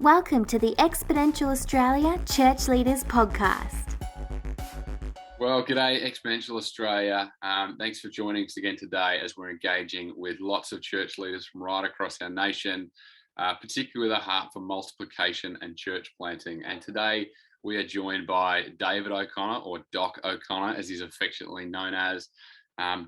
Welcome to the Exponential Australia Church Leaders Podcast. Well, g'day, Exponential Australia. Thanks for joining us again today as we're engaging with lots of church leaders from right across our nation, particularly with a heart for multiplication and church planting. And today we are joined by David O'Connor, or Doc O'Connor, as he's affectionately known as.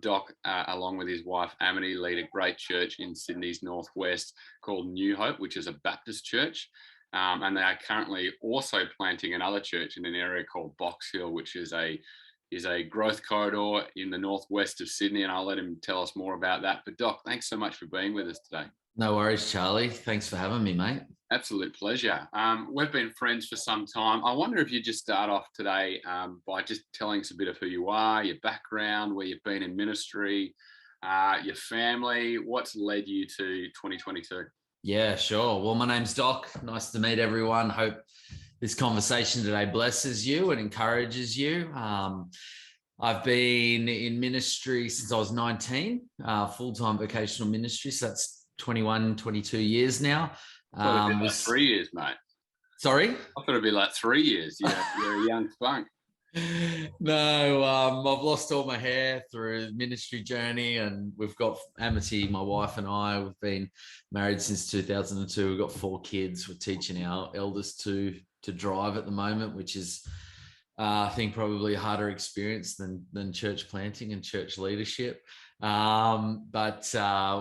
Doc, along with his wife Amity, lead a great church in Sydney's northwest called NewHope, which is a Baptist church. And they are currently also planting another church in an area called Box Hill, which is a growth corridor in the northwest of Sydney. And I'll let him tell us more about that. But Doc, thanks so much for being with us today. No worries, Charlie. Thanks for having me, mate. Absolute pleasure. We've been friends for some time. I wonder if you just start off today by just telling us a bit of who you are, your background, where you've been in ministry, your family, what's led you to 2022. Yeah, sure. Well, my name's Doc. Nice to meet everyone. Hope this conversation today blesses you and encourages you. I've been in ministry since I was 19, full-time vocational ministry. So that's 21, 22 years now. I thought it'd be like 3 years, mate. Sorry? I thought it'd be like 3 years. You're a young spunk. No, I've lost all my hair through the ministry journey, and we've got Amity, my wife, and I. We've been married since 2002. We've got 4 kids. We're teaching our eldest to drive at the moment, which is, I think, probably a harder experience than church planting and church leadership. But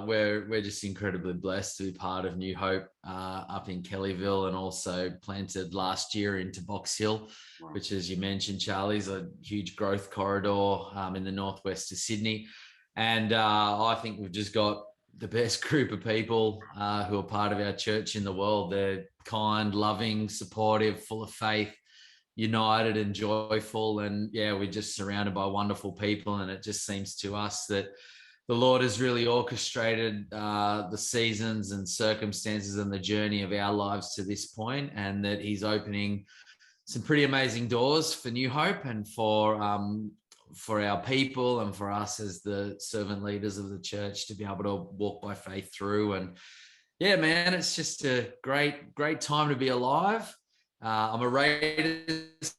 we're just incredibly blessed to be part of New Hope up in Kellyville, and also planted last year into Box Hill, wow, which, as you mentioned, Charlie, is a huge growth corridor in the northwest of Sydney. And I think we've just got the best group of people who are part of our church in the world. They're kind, loving, supportive, full of faith, united and joyful. And yeah, we're just surrounded by wonderful people. And it just seems to us that the Lord has really orchestrated the seasons and circumstances and the journey of our lives to this point, and that He's opening some pretty amazing doors for New Hope and for our people and for us as the servant leaders of the church to be able to walk by faith through. And yeah, man, it's just a great time to be alive. I'm a Raiders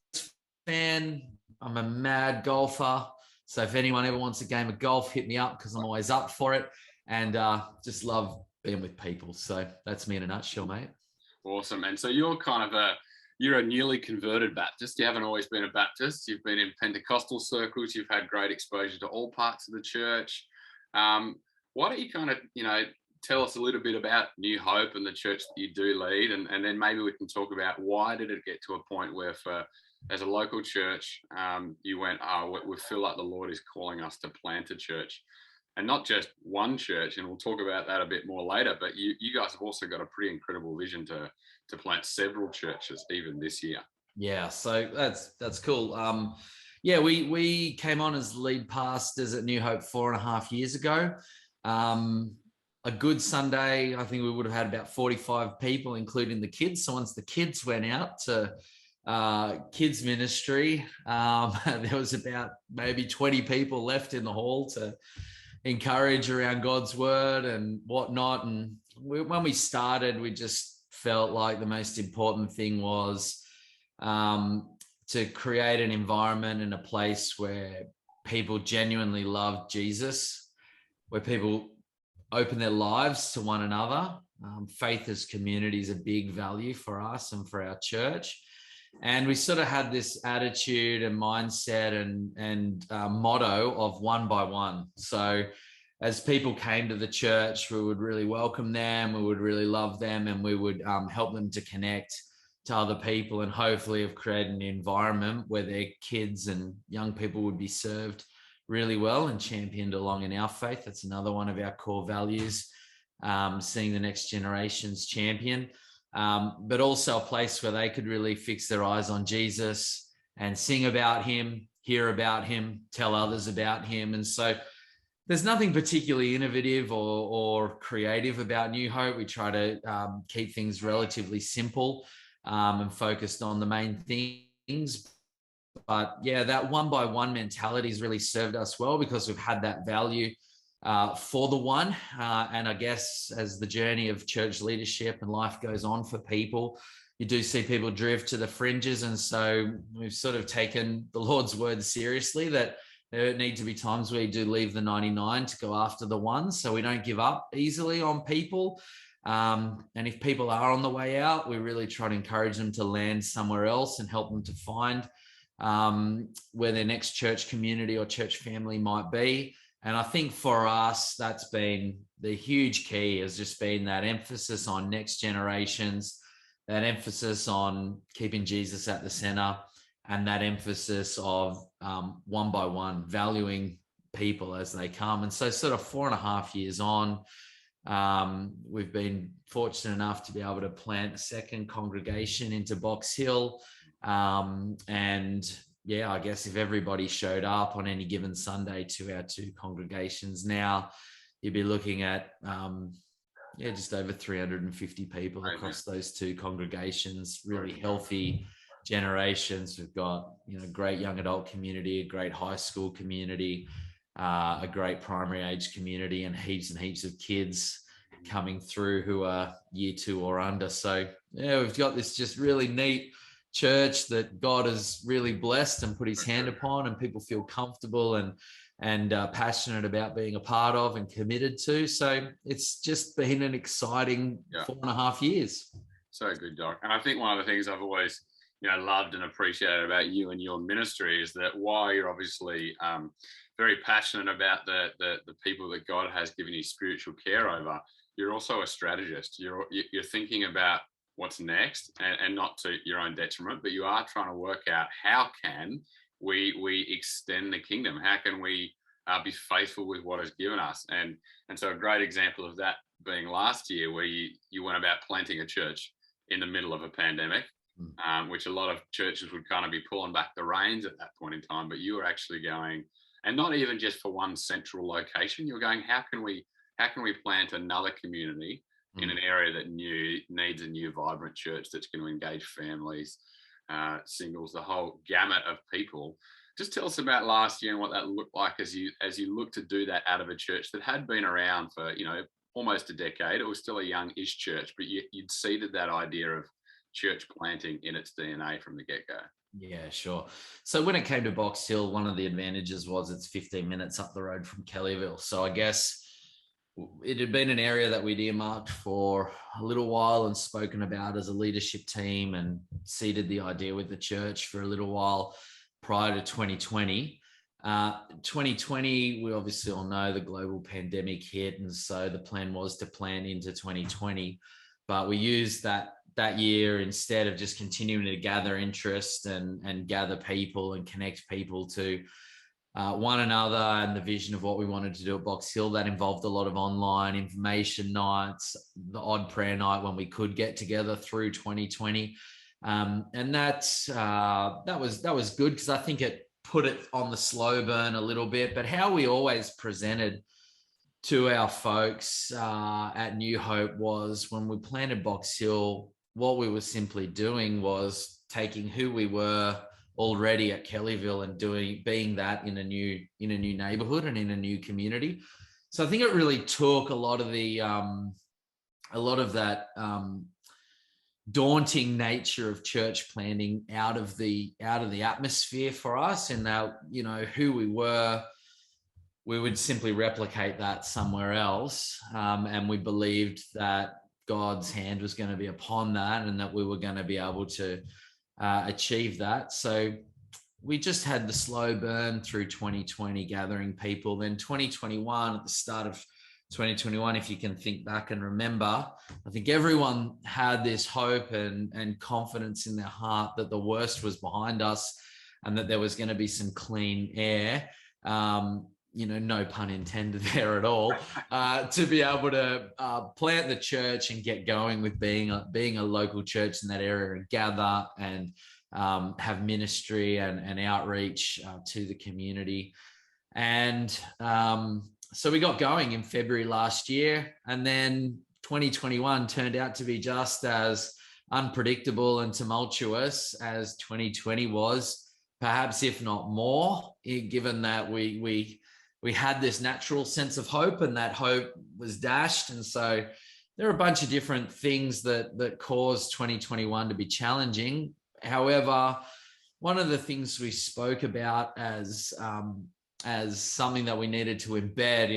fan. I'm a mad golfer. So if anyone ever wants a game of golf, hit me up, because I'm always up for it. And just love being with people. So that's me in a nutshell, mate. Awesome. And so you're you're a newly converted Baptist. You haven't always been a Baptist. You've been in Pentecostal circles. You've had great exposure to all parts of the church. Why don't you tell us a little bit about New Hope and the church that you do lead, and then maybe we can talk about why did it get to a point where, as a local church, you went, we feel like the Lord is calling us to plant a church, and not just one church. And we'll talk about that a bit more later. But you guys have also got a pretty incredible vision to plant several churches even this year. Yeah, so that's cool. We came on as lead pastors at New Hope 4.5 years ago. A good Sunday, I think we would have had about 45 people, including the kids. So once the kids went out to kids ministry, there was about maybe 20 people left in the hall to encourage around God's word and whatnot. And when we started, we just felt like the most important thing was to create an environment and a place where people genuinely love Jesus, where people open their lives to one another. Faith as community is a big value for us and for our church. And we sort of had this attitude and mindset and motto of one by one. So as people came to the church, we would really welcome them, we would really love them, and we would help them to connect to other people, and hopefully have created an environment where their kids and young people would be served really well and championed along in our faith. That's another one of our core values, seeing the next generations champion, but also a place where they could really fix their eyes on Jesus and sing about Him, hear about Him, tell others about Him. And so there's nothing particularly innovative or creative about New Hope. We try to keep things relatively simple and focused on the main things. But yeah, that one by one mentality has really served us well, because we've had that value for the one. And I guess as the journey of church leadership and life goes on for people, you do see people drift to the fringes. And so we've sort of taken the Lord's word seriously that there need to be times where you do leave the 99 to go after the one. So we don't give up easily on people. And if people are on the way out, we really try to encourage them to land somewhere else and help them to find where their next church community or church family might be. And I think for us, that's been the huge key, has just been that emphasis on next generations, that emphasis on keeping Jesus at the center, and that emphasis of one by one, valuing people as they come. And so sort of 4.5 years on, we've been fortunate enough to be able to plant a second congregation into Box Hill. And yeah, I guess if everybody showed up on any given Sunday to our 2 congregations now, you'd be looking at just over 350 people across those 2 congregations, really healthy generations. We've got, great young adult community, a great high school community, a great primary age community, and heaps of kids coming through who are year 2 or under. So yeah, we've got this just really neat church that God has really blessed and put his hand upon, and people feel comfortable and passionate about being a part of and committed to. So it's just been an exciting 4.5 years. So good, Doc. And I think one of the things I've always loved and appreciated about you and your ministry is that while you're obviously very passionate about the people that God has given you spiritual care over, you're also a strategist. You're thinking about what's next, and not to your own detriment, but you are trying to work out how can we extend the kingdom? How can we be faithful with what is given us? And so a great example of that being last year, where you went about planting a church in the middle of a pandemic, which a lot of churches would kind of be pulling back the reins at that point in time, but you were actually going, and not even just for one central location, you're going, how can we plant another community in an area that needs a new vibrant church that's going to engage families, singles, the whole gamut of people. Just tell us about last year and what that looked like as you look to do that out of a church that had been around for almost a decade. It was still a young-ish church, but you'd seeded that idea of church planting in its DNA from the get-go. Yeah, sure. So when it came to Box Hill, one of the advantages was it's 15 minutes up the road from Kellyville. So I guess it had been an area that we'd earmarked for a little while and spoken about as a leadership team, and seeded the idea with the church for a little while prior to 2020. 2020, we obviously all know the global pandemic hit, and so the plan was to plan into 2020, but we used that year, instead of just continuing to gather interest and gather people and connect people to one another and the vision of what we wanted to do at Box Hill, that involved a lot of online information nights, the odd prayer night when we could get together through 2020. And that was good, because I think it put it on the slow burn a little bit. But how we always presented to our folks at New Hope was, when we planted Box Hill, what we were simply doing was taking who we were already at Kellyville and being that in a new neighborhood and in a new community. So I think it really took a lot of that daunting nature of church planting out of the atmosphere for us, and that who we were, we would simply replicate that somewhere else, and we believed that God's hand was going to be upon that, and that we were going to be able to achieve that. So we just had the slow burn through 2020, gathering people. Then 2021, at the start of 2021, if you can think back and remember, I think everyone had this hope and confidence in their heart that the worst was behind us and that there was going to be some clean air. No pun intended there at all, to be able to plant the church and get going with being a local church in that area, and gather and have ministry and outreach to the community. And so we got going in February last year, and then 2021 turned out to be just as unpredictable and tumultuous as 2020 was, perhaps if not more, given that we we had this natural sense of hope, and that hope was dashed. And so there are a bunch of different things that caused 2021 to be challenging. However, one of the things we spoke about as something that we needed to embed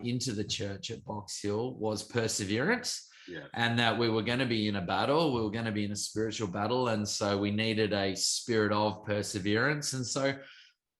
into the church at Box Hill was perseverance. Yeah. And that we were going to be in a battle, we were going to be in a spiritual battle. And so we needed a spirit of perseverance. And so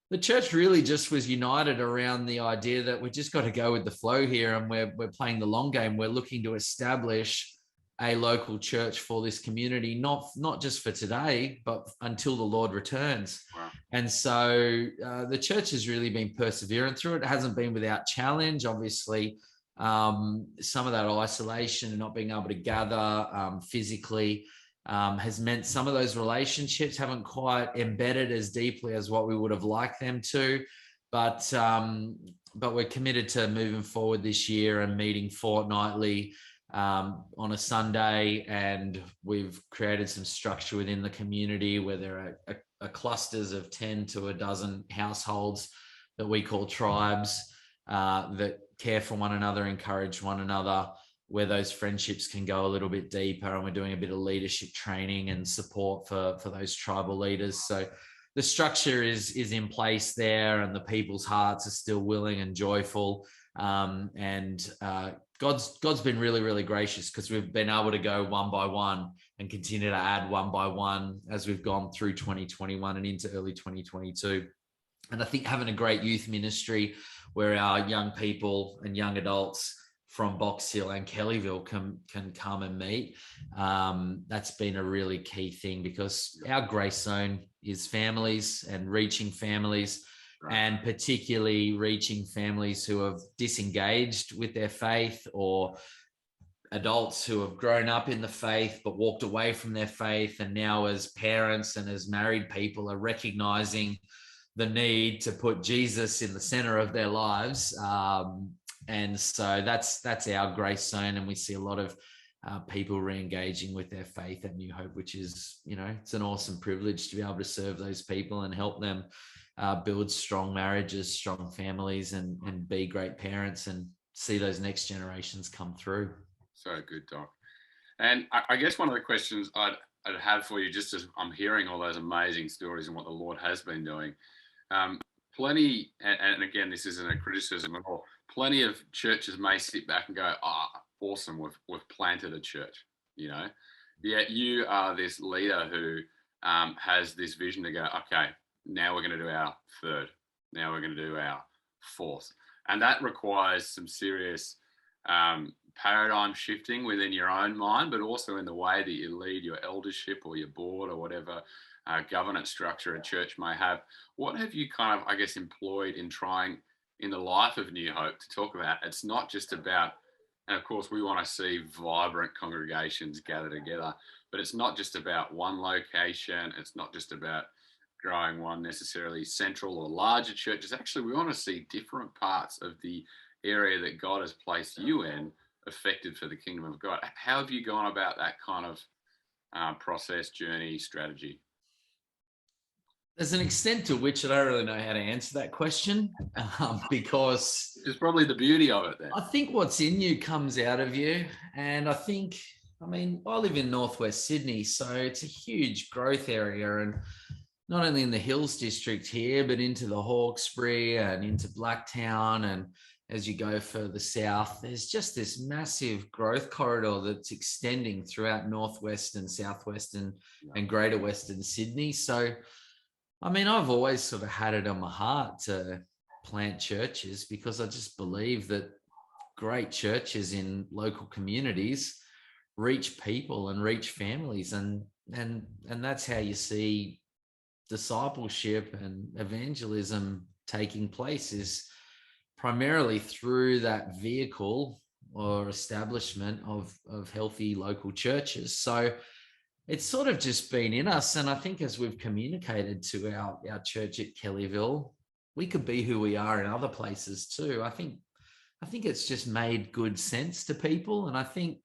the church really just was united around the idea that we just got to go with the flow here, and we're playing the long game. We're looking to establish a local church for this community, not just for today, but until the Lord returns. Wow. And so the church has really been perseverant through it. It hasn't been without challenge. Obviously, some of that isolation and not being able to gather physically has meant some of those relationships haven't quite embedded as deeply as what we would have liked them to. But we're committed to moving forward this year and meeting fortnightly on a Sunday, and we've created some structure within the community where there are clusters of 10 to a dozen households that we call tribes that care for one another, encourage one another, where those friendships can go a little bit deeper. And we're doing a bit of leadership training and support for those tribal leaders. So the structure is in place there, and the people's hearts are still willing and joyful. And God's been really, really gracious, because we've been able to go one by one and continue to add one by one as we've gone through 2021 and into early 2022. And I think having a great youth ministry where our young people and young adults from Box Hill and Kellyville can come and meet, that's been a really key thing, because our grace zone is families and reaching families. Right. And particularly reaching families who have disengaged with their faith, or adults who have grown up in the faith but walked away from their faith, and now as parents and as married people are recognizing the need to put Jesus in the center of their lives. And so that's our grace zone, and we see a lot of people re-engaging with their faith at New Hope, which is, it's an awesome privilege to be able to serve those people and help them build strong marriages, strong families, and be great parents, and see those next generations come through. So good, Doc. And I guess one of the questions I'd have for you, just as I'm hearing all those amazing stories and what the Lord has been doing, plenty, and again, this isn't a criticism at all, plenty of churches may sit back and go, awesome, we've planted a church, Yet you are this leader who has this vision to go, okay, now we're going to do our third. Now we're going to do our fourth. And that requires some serious paradigm shifting within your own mind, but also in the way that you lead your eldership or your board or whatever governance structure a church may have. What have you kind of, employed in trying in the life of New Hope to talk about? It's not just about, and of course we want to see vibrant congregations gather together, but it's not just about one location. It's not just about growing one necessarily central or larger churches. Actually, we want to see different parts of the area that God has placed you in affected for the kingdom of God. How have you gone about that kind of process, journey, strategy? There's an extent to which I don't really know how to answer that question, because it's probably the beauty of it then. I think what's in you comes out of you. And I live in northwest Sydney, so it's a huge growth area, and not only in the Hills district here, but into the Hawkesbury and into Blacktown. And as you go further south, there's just this massive growth corridor that's extending throughout northwest and southwest and greater Western Sydney. So, I've always sort of had it on my heart to plant churches, because I just believe that great churches in local communities reach people and reach families. And that's how you see discipleship and evangelism taking place, is primarily through that vehicle or establishment of healthy local churches. So it's sort of just been in us. And I think as we've communicated to our church at Kellyville, we could be who we are in other places too. I think it's just made good sense to people. And I think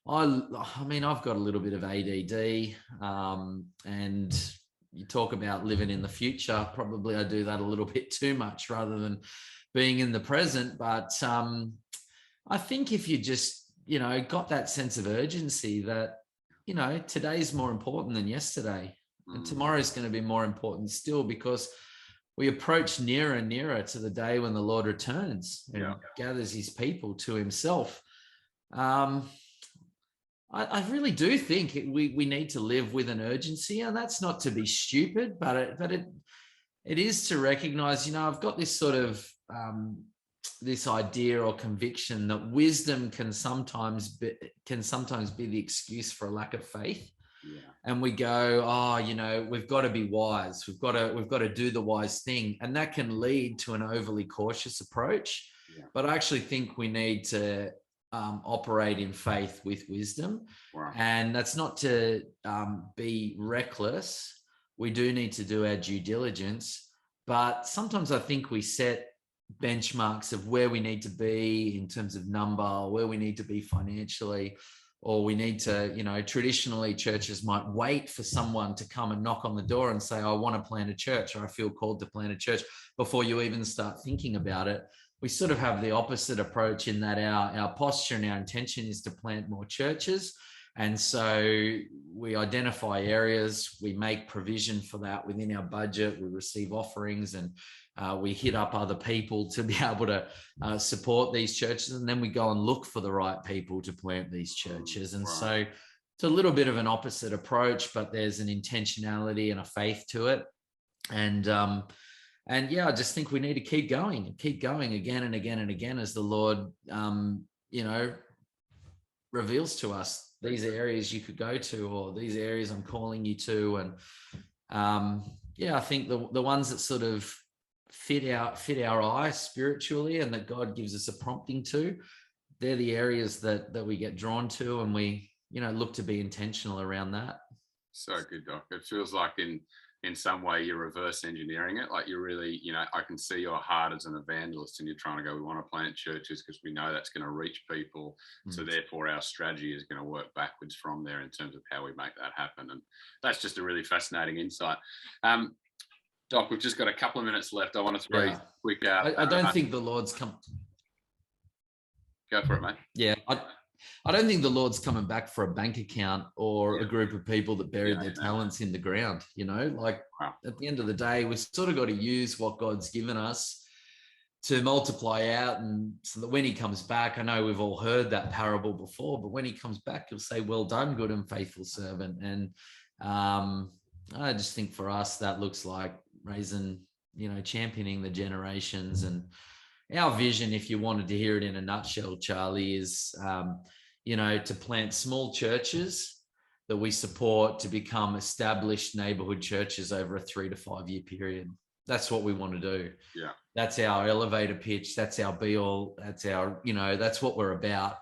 I've got a little bit of ADD, and you talk about living in the future. Probably I do that a little bit too much rather than being in the present. But I think if you just, got that sense of urgency that, today's more important than yesterday, and tomorrow's going to be more important still, because we approach nearer and nearer to the day when the Lord returns and gathers his people to himself. I really do think we need to live with an urgency, and that's not to be stupid, but it is to recognize, I've got this sort of this idea or conviction that wisdom can sometimes be the excuse for a lack of faith. Yeah. And we go, we've got to be wise. We've got to do the wise thing, and that can lead to an overly cautious approach. Yeah. But I actually think we need to operate in faith with wisdom. Wow. And that's not to be reckless. We do need to do our due diligence, but sometimes I think we set benchmarks of where we need to be in terms of number, where we need to be financially, or we need to, traditionally churches might wait for someone to come and knock on the door and say, I want to plant a church, or I feel called to plant a church, before you even start thinking about it. We sort of have the opposite approach in that our posture and our intention is to plant more churches. And so we identify areas, we make provision for that within our budget, we receive offerings, and we hit up other people to be able to support these churches. And then we go and look for the right people to plant these churches. And so it's a little bit of an opposite approach, but there's an intentionality and a faith to it. And I just think we need to keep going again and again and again as the Lord, reveals to us these areas you could go to, or these areas I'm calling you to. And I think the ones that sort of fit our eye spiritually, and that God gives us a prompting to, they're the areas that we get drawn to, and we, look to be intentional around that. So good, Doc. It feels like in some way you're reverse engineering it. Like you're really, I can see your heart as an evangelist, and you're trying to go, we want to plant churches because we know that's going to reach people. So therefore our strategy is going to work backwards from there in terms of how we make that happen. And that's just a really fascinating insight. Doc, we've just got a couple of minutes left. I want to throw quick out. I don't think the Lord's come. Go for it, mate. Yeah. I don't think the Lord's coming back for a bank account or a group of people that buried their talents in the ground, At the end of the day, we've sort of got to use what God's given us to multiply out, and so that when he comes back, I know we've all heard that parable before, but when he comes back, he'll say, well done, good and faithful servant. And I just think for us, that looks like raising, championing the generations. And our vision, if you wanted to hear it in a nutshell, Charlie, is, to plant small churches that we support to become established neighborhood churches over a 3 to 5 year period. That's what we want to do. Yeah. That's our elevator pitch. That's our be all. That's our, that's what we're about.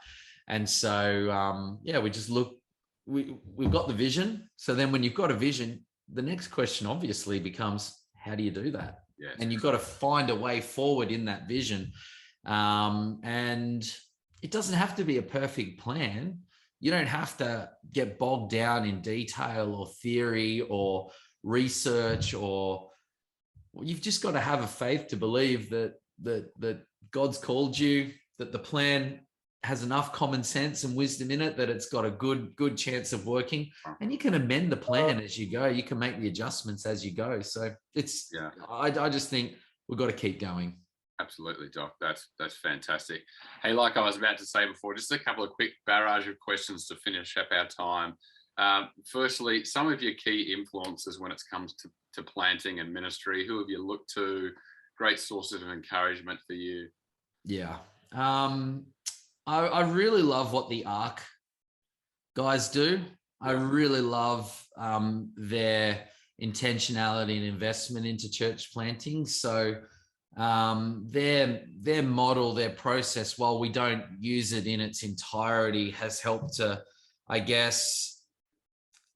And so, we just look, we've got the vision. So then when you've got a vision, the next question obviously becomes, how do you do that? Yes. And you've got to find a way forward in that vision. And it doesn't have to be a perfect plan. You don't have to get bogged down in detail or theory or research, you've just got to have a faith to believe that God's called you, that the plan has enough common sense and wisdom in it that it's got a good chance of working, and you can amend the plan as you go. You can make the adjustments as you go. So it's, I just think we've got to keep going. Absolutely, Doc. That's fantastic. Hey, like I was about to say before, just a couple of quick barrage of questions to finish up our time. Firstly, some of your key influences when it comes to planting and ministry. Who have you looked to? Great sources of encouragement for you. Yeah. I really love what the ARC guys do. I really love their intentionality and investment into church planting. So their model, their process, while we don't use it in its entirety, has helped to, I guess,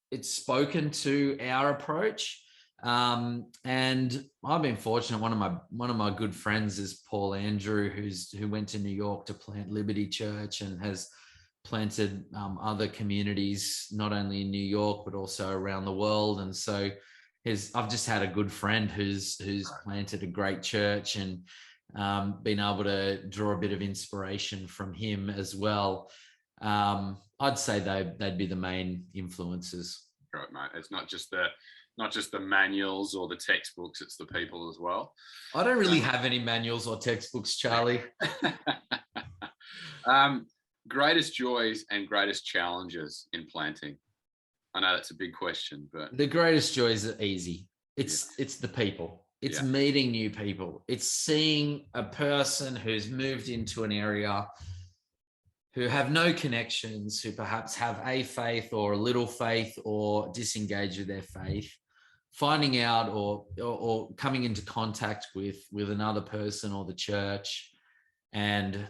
it's spoken to our approach. And I've been fortunate. One of my good friends is Paul Andrew, who went to New York to plant Liberty Church and has planted other communities, not only in New York, but also around the world. And so I've just had a good friend who's planted a great church, and been able to draw a bit of inspiration from him as well. I'd say they'd be the main influences. Right, mate. It's not just the manuals or the textbooks, it's the people as well. I don't really have any manuals or textbooks, Charlie. Greatest joys and greatest challenges in planting. I know that's a big question, but the greatest joys are easy. It's the people. It's meeting new people. It's seeing a person who's moved into an area, who have no connections, who perhaps have a faith or a little faith or disengage with their faith, finding out or coming into contact with another person or the church and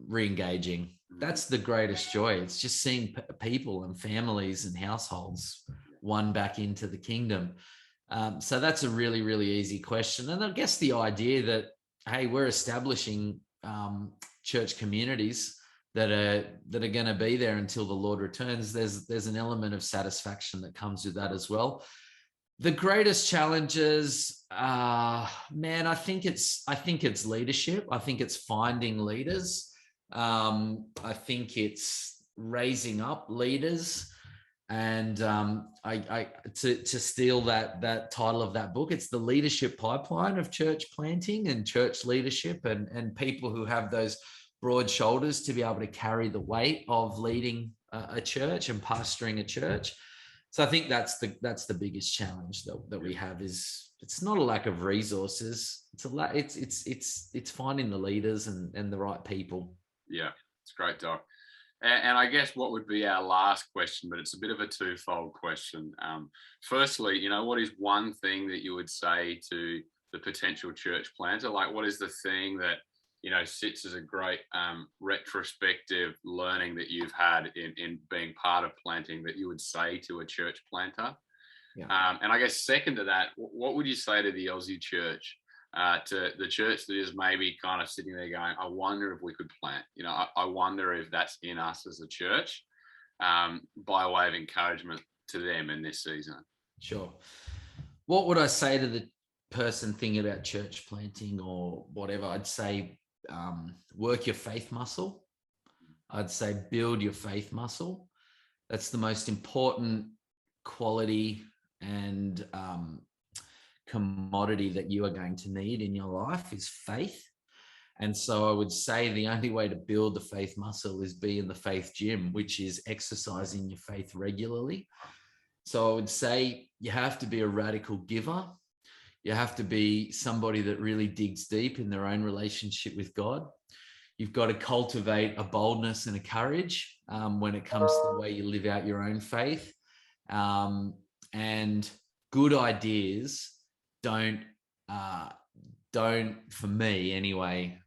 re-engaging. That's the greatest joy. It's just seeing people and families and households won back into the kingdom. So that's a really, really easy question. And I guess the idea that, hey, we're establishing church communities that are going to be there until the Lord returns. There's an element of satisfaction that comes with that as well. The greatest challenges, man, I think it's leadership. I think it's finding leaders. I think it's raising up leaders. And to steal that title of that book, it's the leadership pipeline of church planting and church leadership, and people who have those broad shoulders to be able to carry the weight of leading a church and pastoring a church. So I think that's the biggest challenge that we have. Is it's not a lack of resources. It's finding the leaders and the right people. Yeah, it's great, Doc. And I guess what would be our last question, but it's a bit of a twofold question. Firstly, what is one thing that you would say to the potential church planter? Like, what is the thing that, sits as a great retrospective learning that you've had in being part of planting that you would say to a church planter? Yeah. And I guess second to that, what would you say to the Aussie church? To the church that is maybe kind of sitting there going, I wonder if we could plant, I wonder if that's in us as a church, by way of encouragement to them in this season. Sure. What would I say to the person thinking about church planting or whatever? I'd say work your faith muscle. I'd say build your faith muscle. That's the most important quality and commodity that you are going to need in your life is faith. And so I would say the only way to build the faith muscle is be in the faith gym, which is exercising your faith regularly. So I would say you have to be a radical giver. You have to be somebody that really digs deep in their own relationship with God. You've got to cultivate a boldness and a courage when it comes to the way you live out your own faith. And good ideas don't, for me anyway,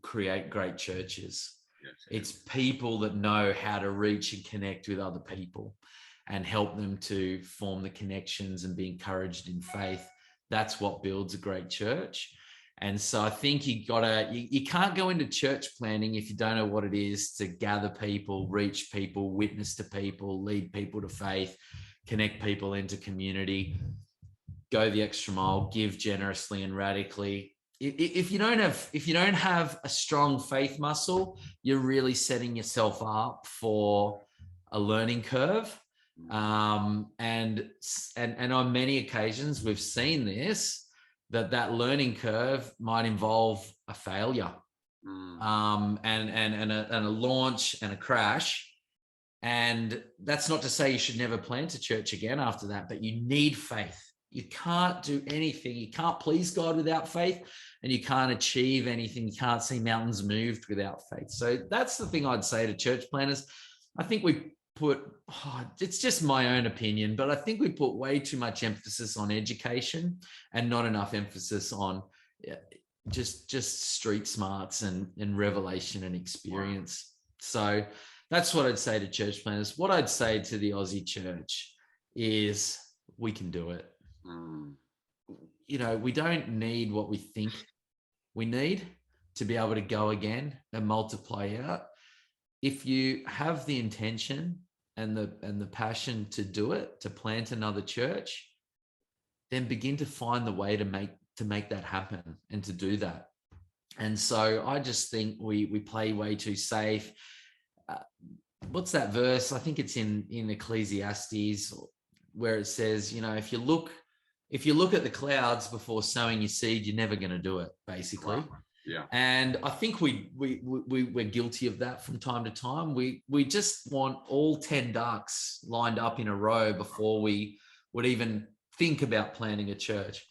create great churches. Yes. It's people that know how to reach and connect with other people and help them to form the connections and be encouraged in faith. That's what builds a great church. And so I think you can't go into church planning if you don't know what it is to gather people, reach people, witness to people, lead people to faith, connect people into community, go the extra mile, give generously and radically. If you don't have a strong faith muscle, you're really setting yourself up for a learning curve. And on many occasions we've seen this, that learning curve might involve a failure, and a launch and a crash. And that's not to say you should never plant a church again after that, but you need faith. You can't do anything. You can't please God without faith, and you can't achieve anything. You can't see mountains moved without faith. So that's the thing I'd say to church planters. I think it's just my own opinion, but I think we put way too much emphasis on education and not enough emphasis on just street smarts and revelation and experience. So that's what I'd say to church planters. What I'd say to the Aussie church is we can do it. We don't need what we think we need to be able to go again and multiply out. If you have the intention and the passion to do it, to plant another church, then begin to find the way to make that happen and to do that. And so I just think we play way too safe. What's that verse? I think it's in Ecclesiastes, where it says, if you look at the clouds before sowing your seed, you're never going to do it, basically. Wow. Yeah. And I think we're guilty of that from time to time. We just want all 10 ducks lined up in a row before we would even think about planting a church.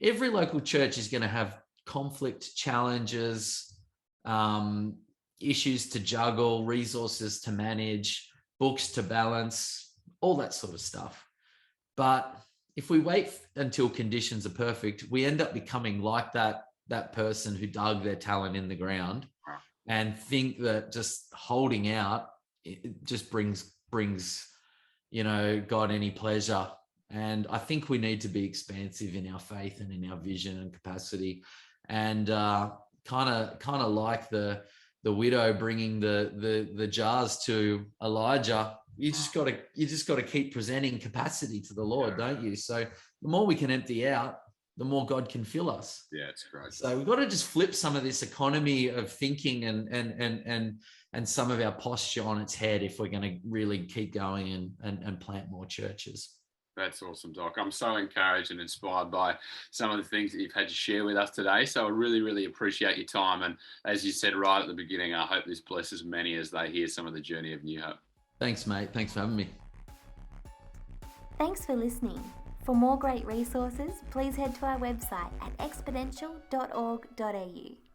Every local church is going to have conflict, challenges, issues to juggle, resources to manage, books to balance, all that sort of stuff. But if we wait until conditions are perfect, we end up becoming like that person who dug their talent in the ground and think that just holding out, it just brings God any pleasure. And I think we need to be expansive in our faith and in our vision and capacity, and kind of like the widow bringing the jars to Elijah. You just got to keep presenting capacity to the Lord, don't you? So the more we can empty out, the more God can fill us. Yeah, it's great. So we've got to just flip some of this economy of thinking and some of our posture on its head if we're going to really keep going and plant more churches. That's awesome, Doc. I'm so encouraged and inspired by some of the things that you've had to share with us today. So I really, really appreciate your time. And as you said right at the beginning, I hope this blesses many as they hear some of the journey of New Hope. Thanks, mate. Thanks for having me. Thanks for listening. For more great resources, please head to our website at exponential.org.au.